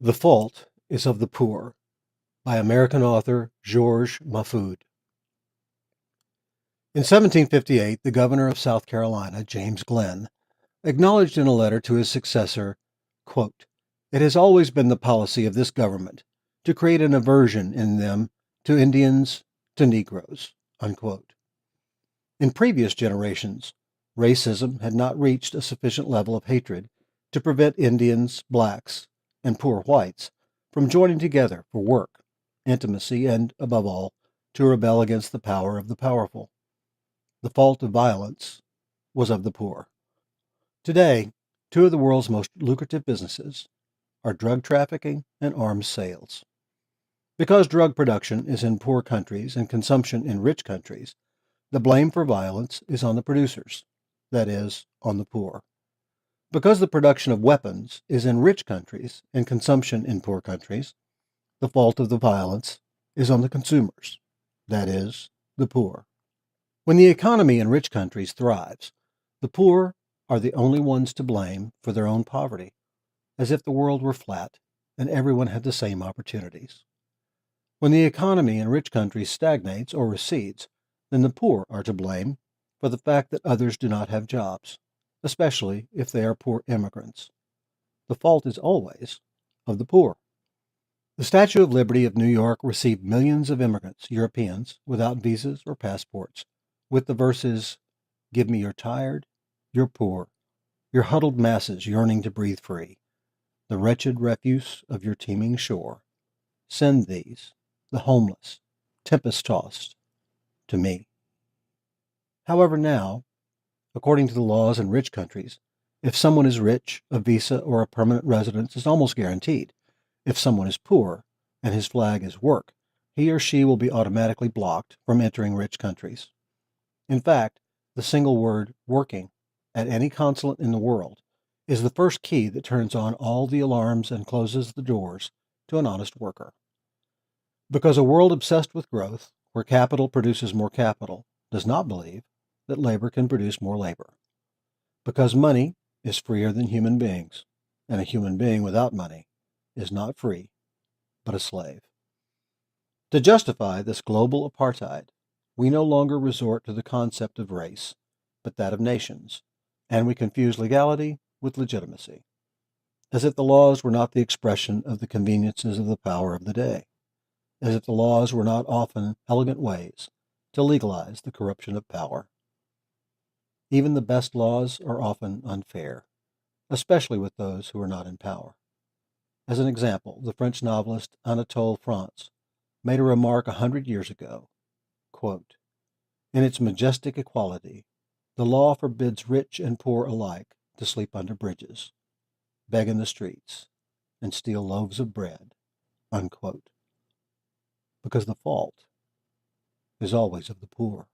The Fault is of the Poor by American author Jorge Majfud. In 1758, the governor of South Carolina, James Glenn, acknowledged in a letter to his successor, quote, "It has always been the policy of this government to create an aversion in them to Indians, to Negroes." Unquote. In previous generations, racism had not reached a sufficient level of hatred to prevent Indians, blacks, and poor whites from joining together for work, intimacy, and, above all, to rebel against the power of the powerful. The fault of violence was of the poor. Today, two of the world's most lucrative businesses are drug trafficking and arms sales. Because drug production is in poor countries and consumption in rich countries, the blame for violence is on the producers, that is, on the poor. Because the production of weapons is in rich countries and consumption in poor countries, the fault of the violence is on the consumers, that is, the poor. When the economy in rich countries thrives, the poor are the only ones to blame for their own poverty, as if the world were flat and everyone had the same opportunities. When the economy in rich countries stagnates or recedes, then the poor are to blame for the fact that others do not have jobs, especially if they are poor immigrants. The fault is always of the poor. The Statue of Liberty of New York received millions of immigrants, Europeans, without visas or passports, with the verses, "Give me your tired, your poor, your huddled masses yearning to breathe free, the wretched refuse of your teeming shore. Send these, the homeless, tempest-tossed, to me." However, now, according to the laws in rich countries, if someone is rich, a visa or a permanent residence is almost guaranteed. If someone is poor and his flag is work, he or she will be automatically blocked from entering rich countries. In fact, the single word working at any consulate in the world is the first key that turns on all the alarms and closes the doors to an honest worker. Because a world obsessed with growth, where capital produces more capital, does not believe that labor can produce more labor. Because money is freer than human beings, and a human being without money is not free, but a slave. To justify this global apartheid, we no longer resort to the concept of race, but that of nations, and we confuse legality with legitimacy, as if the laws were not the expression of the conveniences of the power of the day, as if the laws were not often elegant ways to legalize the corruption of power. Even the best laws are often unfair, especially with those who are not in power. As an example, the French novelist Anatole France made a remark 100 years ago, quote, "In its majestic equality, the law forbids rich and poor alike to sleep under bridges, beg in the streets, and steal loaves of bread," unquote. Because the fault is always of the poor.